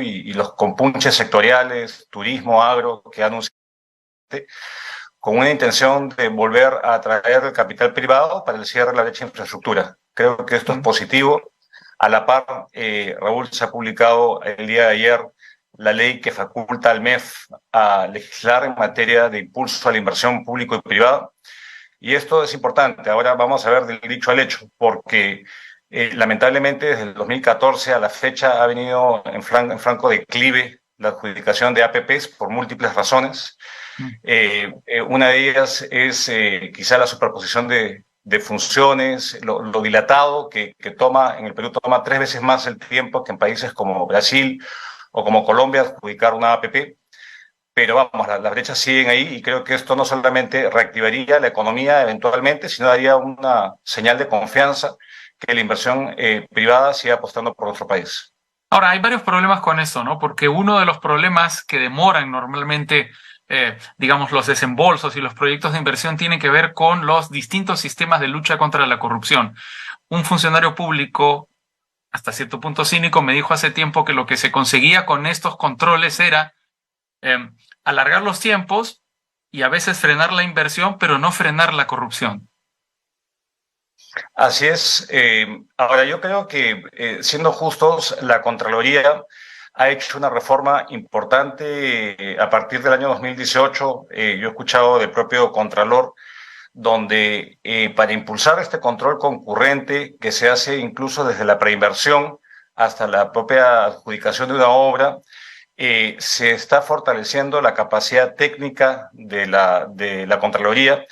y los compunches sectoriales, turismo, agro, que anunciaste, con una intención de volver a atraer el capital privado para el cierre de la brecha de infraestructura. Creo que esto es positivo. A la par, Raúl, se ha publicado el día de ayer la ley que faculta al MEF a legislar en materia de impulso a la inversión público y privada. Y esto es importante. Ahora vamos a ver del dicho al hecho, porque lamentablemente desde el 2014 a la fecha ha venido en franco declive la adjudicación de APPs por múltiples razones. Una de ellas es quizá la superposición de funciones, lo dilatado que toma, en el Perú toma 3 veces más el tiempo que en países como Brasil o como Colombia adjudicar una APP. Pero vamos, las brechas siguen ahí y creo que esto no solamente reactivaría la economía eventualmente, sino daría una señal de confianza que la inversión privada siga apostando por nuestro país. Ahora, hay varios problemas con eso, ¿no? Porque uno de los problemas que demoran normalmente, digamos, los desembolsos y los proyectos de inversión tiene que ver con los distintos sistemas de lucha contra la corrupción. Un funcionario público, hasta cierto punto cínico, me dijo hace tiempo que lo que se conseguía con estos controles era alargar los tiempos y a veces frenar la inversión, pero no frenar la corrupción. Así es. Ahora, yo creo que, siendo justos, la Contraloría ha hecho una reforma importante a partir del año 2018. Yo he escuchado del propio Contralor, donde para impulsar este control concurrente que se hace incluso desde la preinversión hasta la propia adjudicación de una obra, se está fortaleciendo la capacidad técnica de la Contraloría,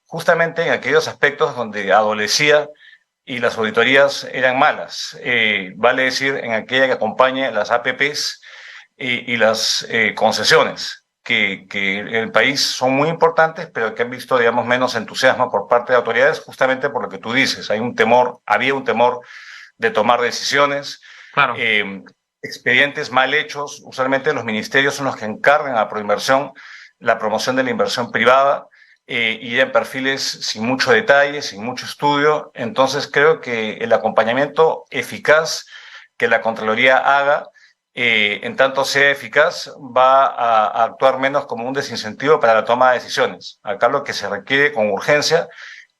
justamente en aquellos aspectos donde adolecía y las auditorías eran malas. Vale decir, en aquella que acompaña las APPs y las concesiones, que en el país son muy importantes, pero que han visto, digamos, menos entusiasmo por parte de autoridades, justamente por lo que tú dices. Había un temor de tomar decisiones. Claro. Expedientes mal hechos. Usualmente los ministerios son los que encargan a Proinversión la promoción de la inversión privada y en perfiles sin mucho detalle, sin mucho estudio. Entonces creo que el acompañamiento eficaz que la Contraloría haga, en tanto sea eficaz, va a actuar menos como un desincentivo para la toma de decisiones. Acá lo que se requiere con urgencia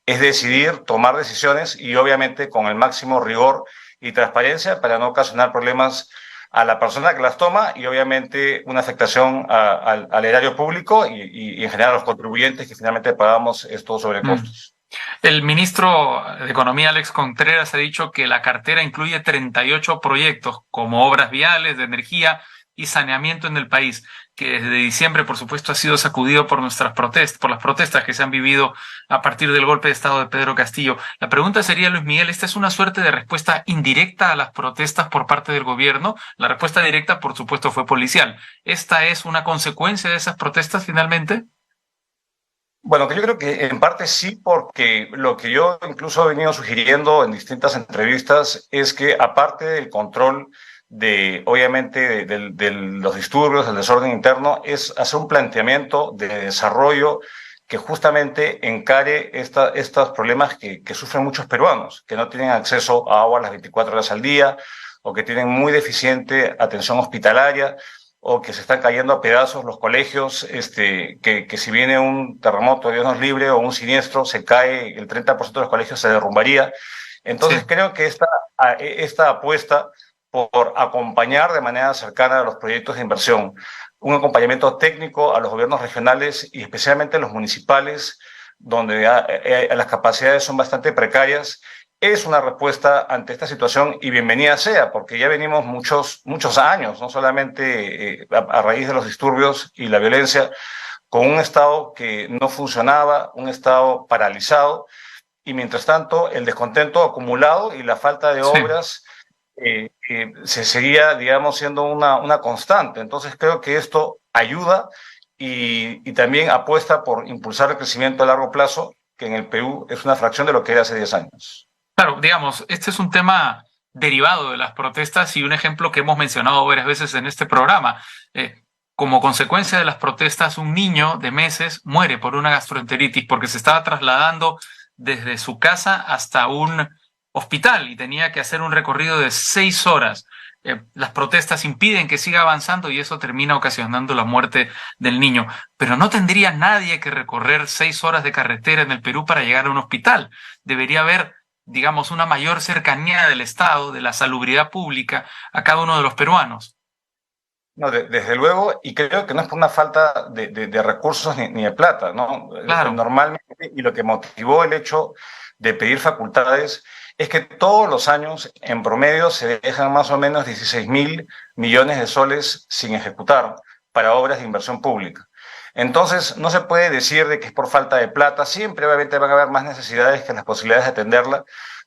es decidir, tomar decisiones y obviamente con el máximo rigor y transparencia para no ocasionar problemas a la persona que las toma y obviamente una afectación al erario público y en general a los contribuyentes que finalmente pagamos estos sobrecostos. El ministro de Economía, Alex Contreras, ha dicho que la cartera incluye 38 proyectos como obras viales, de energía y saneamiento en el país, que desde diciembre, por supuesto, ha sido sacudido por nuestras protestas, por las protestas que se han vivido a partir del golpe de Estado de Pedro Castillo. La pregunta sería, Luis Miguel, ¿esta es una suerte de respuesta indirecta a las protestas por parte del gobierno? La respuesta directa, por supuesto, fue policial. ¿Esta es una consecuencia de esas protestas finalmente? Bueno, que yo creo que en parte sí, porque lo que yo incluso he venido sugiriendo en distintas entrevistas es que aparte del control obviamente, de los disturbios, del desorden interno, es hacer un planteamiento de desarrollo que justamente encare estos problemas que sufren muchos peruanos, que no tienen acceso a agua las 24 horas al día, o que tienen muy deficiente atención hospitalaria, o que se están cayendo a pedazos los colegios, que si viene un terremoto, Dios nos libre, o un siniestro, se cae, el 30% de los colegios se derrumbaría. Entonces, sí, creo que esta apuesta por acompañar de manera cercana a los proyectos de inversión, un acompañamiento técnico a los gobiernos regionales y especialmente a los municipales, donde las capacidades son bastante precarias, es una respuesta ante esta situación y bienvenida sea, porque ya venimos muchos años, no solamente a raíz de los disturbios y la violencia, con un Estado que no funcionaba, un Estado paralizado, y mientras tanto el descontento acumulado y la falta de obras se seguía, digamos, siendo una constante. Entonces creo que esto ayuda y también apuesta por impulsar el crecimiento a largo plazo, que en el Perú es una fracción de lo que era hace 10 años. Claro, digamos, este es un tema derivado de las protestas y un ejemplo que hemos mencionado varias veces en este programa. Como consecuencia de las protestas, un niño de meses muere por una gastroenteritis porque se estaba trasladando desde su casa hasta un hospital y tenía que hacer un recorrido de 6 horas. las protestas impiden que siga avanzando y eso termina ocasionando la muerte del niño. Pero no tendría nadie que recorrer 6 horas de carretera en el Perú para llegar a un hospital. Debería haber, digamos, una mayor cercanía del Estado, de la salubridad pública, a cada uno de los peruanos. No, desde luego, y creo que no es por una falta de recursos ni de plata, ¿no? Claro. Normalmente, y lo que motivó el hecho de pedir facultades es que todos los años, en promedio, se dejan más o menos 16.000 millones de soles sin ejecutar para obras de inversión pública. Entonces, no se puede decir de que es por falta de plata, siempre obviamente van a haber más necesidades que las posibilidades de atenderla,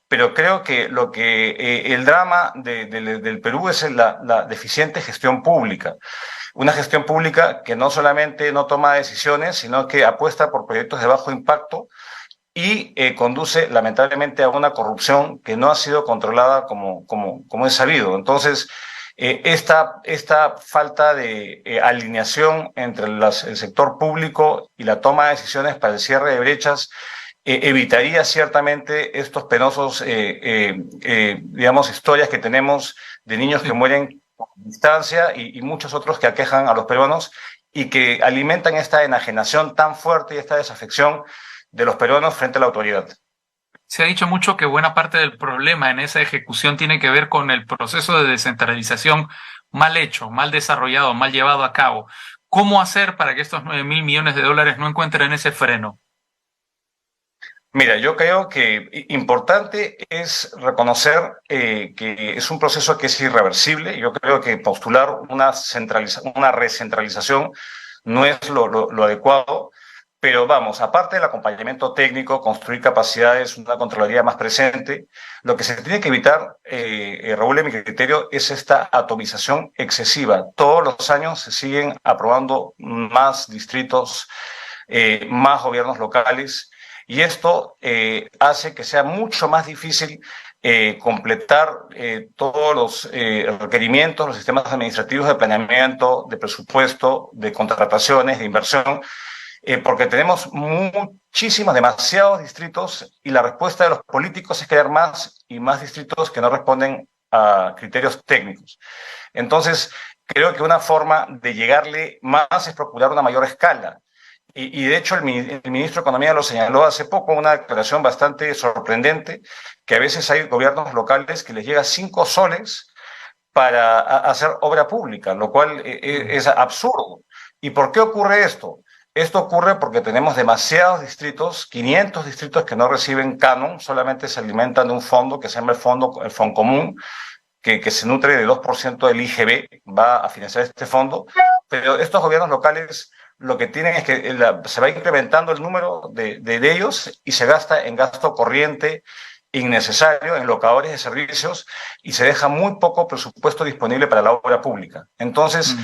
pero creo que lo que el drama del Perú es la deficiente gestión pública. Una gestión pública que no solamente no toma decisiones, sino que apuesta por proyectos de bajo impacto y conduce lamentablemente a una corrupción que no ha sido controlada como es sabido. Entonces, esta falta de alineación entre el sector público y la toma de decisiones para el cierre de brechas evitaría ciertamente estos penosos, digamos, historias que tenemos de niños que Sí. mueren por distancia y muchos otros que aquejan a los peruanos y que alimentan esta enajenación tan fuerte y esta desafección de los peruanos frente a la autoridad. Se ha dicho mucho que buena parte del problema en esa ejecución tiene que ver con el proceso de descentralización mal hecho, mal desarrollado, mal llevado a cabo. ¿Cómo hacer para que estos 9.000 millones de dólares no encuentren ese freno? Mira, yo creo que importante es reconocer que es un proceso que es irreversible. Yo creo que postular una recentralización no es lo adecuado, pero vamos, aparte del acompañamiento técnico, construir capacidades, una Contraloría más presente, lo que se tiene que evitar, Raúl, en mi criterio, es esta atomización excesiva. Todos los años se siguen aprobando más distritos, más gobiernos locales. Y esto hace que sea mucho más difícil completar todos los requerimientos, los sistemas administrativos de planeamiento, de presupuesto, de contrataciones, de inversión, porque tenemos muchísimos, demasiados distritos y la respuesta de los políticos es crear más y más distritos que no responden a criterios técnicos. Entonces, creo que una forma de llegarle más es procurar una mayor escala. Y de hecho el ministro de Economía lo señaló hace poco, una declaración bastante sorprendente, que a veces hay gobiernos locales que les llega 5 soles para hacer obra pública, lo cual es absurdo. ¿Y por qué ocurre esto? Esto ocurre porque tenemos demasiados distritos, 500 distritos que no reciben canon, solamente se alimentan de un fondo que se llama el Foncomún, que se nutre de 2% del IGB, va a financiar este fondo, pero estos gobiernos locales lo que tienen es que se va incrementando el número de ellos y se gasta en gasto corriente innecesario, en locadores de servicios, y se deja muy poco presupuesto disponible para la obra pública. Entonces, Mm.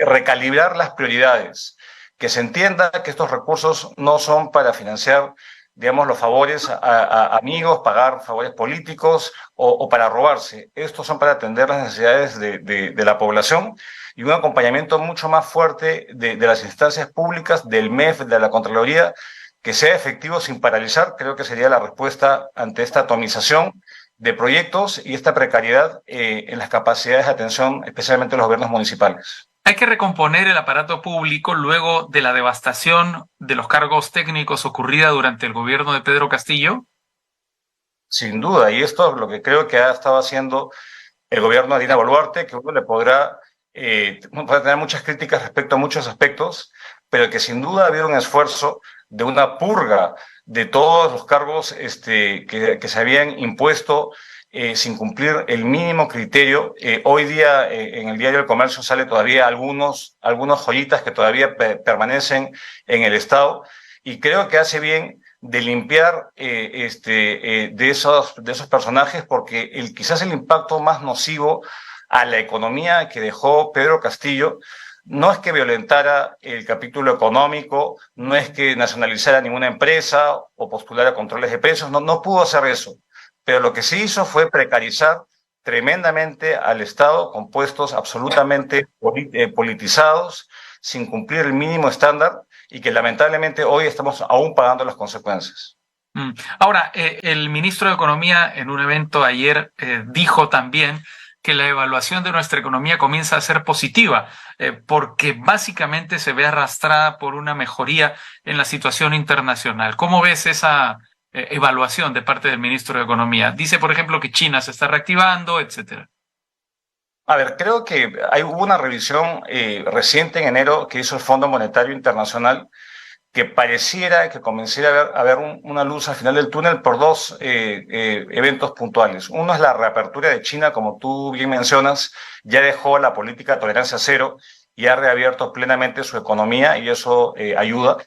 recalibrar las prioridades, que se entienda que estos recursos no son para financiar, digamos, los favores a amigos, pagar favores políticos o para robarse. Estos son para atender las necesidades de la población y un acompañamiento mucho más fuerte de las instancias públicas, del MEF, de la Contraloría, que sea efectivo sin paralizar, creo que sería la respuesta ante esta atomización de proyectos y esta precariedad en las capacidades de atención, especialmente en los gobiernos municipales. Hay que recomponer el aparato público luego de la devastación de los cargos técnicos ocurrida durante el gobierno de Pedro Castillo. Sin duda, y esto es lo que creo que ha estado haciendo el gobierno de Dina Boluarte, que uno le puede tener muchas críticas respecto a muchos aspectos, pero que sin duda ha habido un esfuerzo de una purga de todos los cargos que se habían impuesto sin cumplir el mínimo criterio. Hoy día en el Diario del Comercio sale todavía algunos joyitas que todavía permanecen en el Estado y creo que hace bien de limpiar de esos personajes porque quizás el impacto más nocivo a la economía que dejó Pedro Castillo no es que violentara el capítulo económico, no es que nacionalizara ninguna empresa o postulara controles de precios, no pudo hacer eso. Pero lo que sí hizo fue precarizar tremendamente al Estado con puestos absolutamente politizados, sin cumplir el mínimo estándar y que lamentablemente hoy estamos aún pagando las consecuencias. Ahora, el ministro de Economía en un evento ayer dijo también que la evaluación de nuestra economía comienza a ser positiva, porque básicamente se ve arrastrada por una mejoría en la situación internacional. ¿Cómo ves esa evaluación de parte del ministro de Economía? Dice, por ejemplo, que China se está reactivando, etcétera. A ver, creo que hubo una revisión reciente en enero que hizo el Fondo Monetario Internacional que pareciera que comenzara a ver una luz al final del túnel por dos eventos puntuales. Uno es la reapertura de China, como tú bien mencionas, ya dejó la política de tolerancia cero y ha reabierto plenamente su economía y eso ayuda.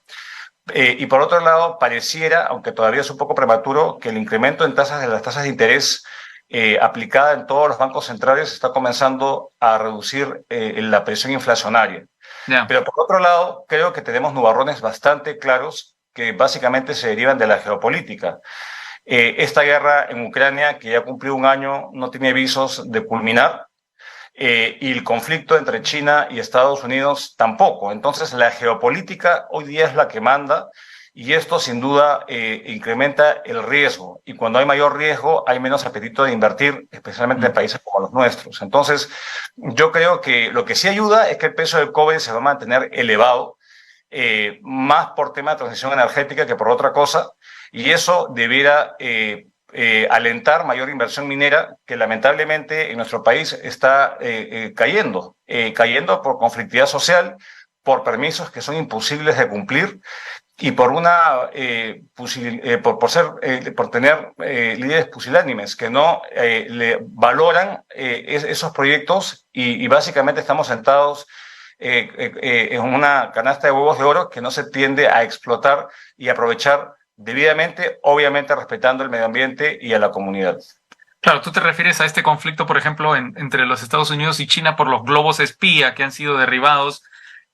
Y por otro lado, pareciera, aunque todavía es un poco prematuro, que el incremento en tasas de las tasas de interés aplicada en todos los bancos centrales está comenzando a reducir la presión inflacionaria. Ya. Pero por otro lado, creo que tenemos nubarrones bastante claros que básicamente se derivan de la geopolítica. Esta guerra en Ucrania, que ya cumplió un año, no tiene visos de culminar, y el conflicto entre China y Estados Unidos tampoco. Entonces, la geopolítica hoy día es la que manda y esto sin duda incrementa el riesgo. Y cuando hay mayor riesgo, hay menos apetito de invertir, especialmente en países como los nuestros. Entonces, yo creo que lo que sí ayuda es que el peso del cobre se va a mantener elevado, más por tema de transición energética que por otra cosa, y eso debiera alentar mayor inversión minera que lamentablemente en nuestro país está cayendo por conflictividad social, por permisos que son imposibles de cumplir y por una por tener líderes pusilánimes que no le valoran esos proyectos y básicamente estamos sentados en una canasta de huevos de oro que no se tiende a explotar y aprovechar debidamente, obviamente respetando el medio ambiente y a la comunidad. Claro, tú te refieres a este conflicto, por ejemplo, entre los Estados Unidos y China por los globos espía que han sido derribados,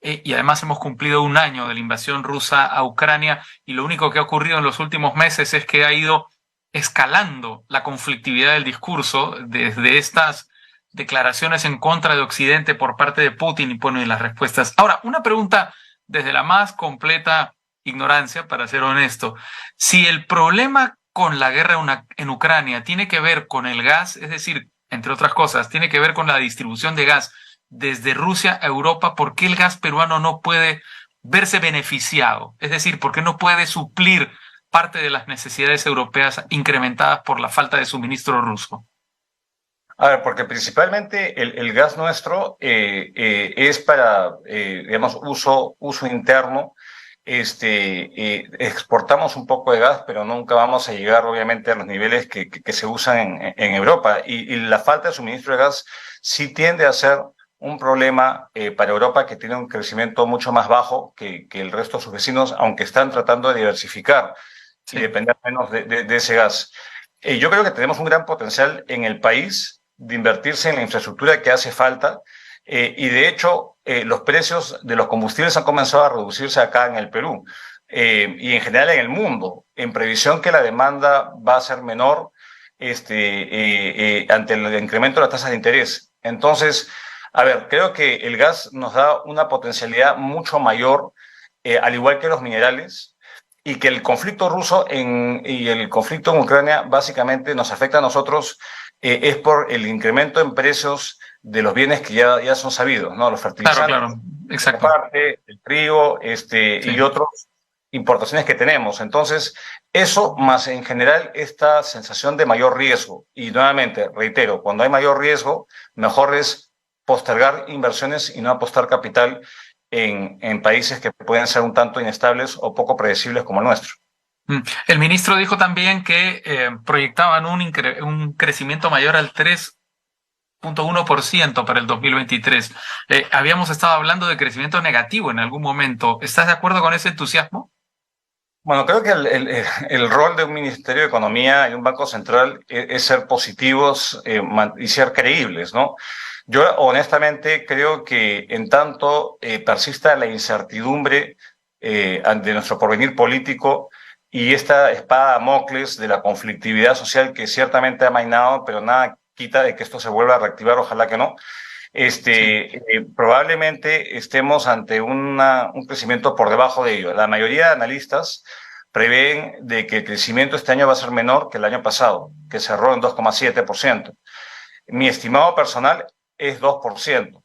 y además hemos cumplido un año de la invasión rusa a Ucrania y lo único que ha ocurrido en los últimos meses es que ha ido escalando la conflictividad del discurso desde estas declaraciones en contra de Occidente por parte de Putin y, bueno, y las respuestas. Ahora, una pregunta desde la más completa ignorancia, para ser honesto. Si el problema con la guerra en Ucrania tiene que ver con el gas, es decir, entre otras cosas, tiene que ver con la distribución de gas desde Rusia a Europa, ¿por qué el gas peruano no puede verse beneficiado? Es decir, ¿por qué no puede suplir parte de las necesidades europeas incrementadas por la falta de suministro ruso? A ver, porque principalmente el gas nuestro es para, digamos, uso interno. Exportamos un poco de gas, pero nunca vamos a llegar, obviamente, a los niveles que se usan en Europa. Y la falta de suministro de gas sí tiende a ser un problema para Europa, que tiene un crecimiento mucho más bajo que el resto de sus vecinos, aunque están tratando de diversificar y depender menos de ese gas. Yo creo que tenemos un gran potencial en el país de invertirse en la infraestructura que hace falta. Y de hecho, los precios de los combustibles han comenzado a reducirse acá en el Perú y en general en el mundo, en previsión que la demanda va a ser menor ante el incremento de las tasas de interés. Entonces, a ver, creo que el gas nos da una potencialidad mucho mayor, al igual que los minerales, y que el conflicto ruso y el conflicto en Ucrania básicamente nos afecta a nosotros, es por el incremento en precios de los bienes que ya son sabidos, ¿no? Los fertilizantes, claro, exacto. el trigo, y otras importaciones que tenemos. Entonces, eso más en general esta sensación de mayor riesgo. Y nuevamente, reitero, cuando hay mayor riesgo, mejor es postergar inversiones y no apostar capital en países que pueden ser un tanto inestables o poco predecibles como el nuestro. El ministro dijo también que proyectaban un crecimiento mayor al 3,1% para el 2023. Habíamos estado hablando de crecimiento negativo en algún momento. ¿Estás de acuerdo con ese entusiasmo? Bueno, creo que el rol de un Ministerio de Economía y un Banco Central es ser positivos y ser creíbles, ¿no? Yo honestamente creo que en tanto persista la incertidumbre ante nuestro porvenir político y esta espada de Damocles de la conflictividad social que ciertamente ha amainado, pero nada quita de que esto se vuelva a reactivar, ojalá que no, probablemente estemos ante un crecimiento por debajo de ello. La mayoría de analistas prevén de que el crecimiento este año va a ser menor que el año pasado, que cerró en 2,7%. Mi estimado personal es 2%.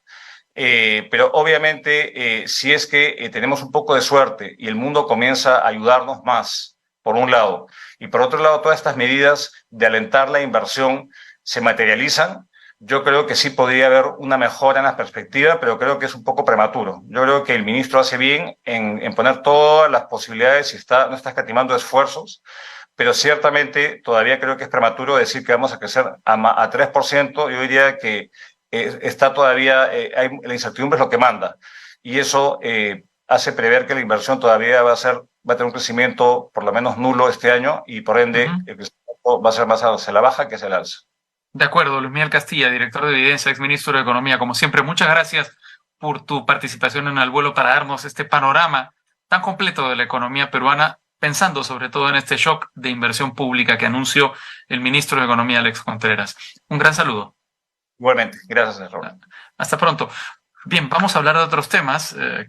Pero obviamente, si es que tenemos un poco de suerte y el mundo comienza a ayudarnos más, por un lado, y por otro lado, todas estas medidas de alentar la inversión se materializan, yo creo que sí podría haber una mejora en la perspectiva, pero creo que es un poco prematuro. Yo creo que el ministro hace bien en poner todas las posibilidades y no está escatimando esfuerzos, pero ciertamente todavía creo que es prematuro decir que vamos a crecer a 3%. Yo diría que está todavía, la incertidumbre es lo que manda, y eso hace prever que la inversión todavía va a tener un crecimiento por lo menos nulo este año, y por ende el crecimiento va a ser más hacia la baja que hacia el alza. De acuerdo, Luis Miguel Castilla, director de Evidencia, exministro de Economía. Como siempre, muchas gracias por tu participación en Al Vuelo para darnos este panorama tan completo de la economía peruana, pensando sobre todo en este shock de inversión pública que anunció el ministro de Economía, Alex Contreras. Un gran saludo. Igualmente, gracias, Raúl. Hasta pronto. Bien, vamos a hablar de otros temas.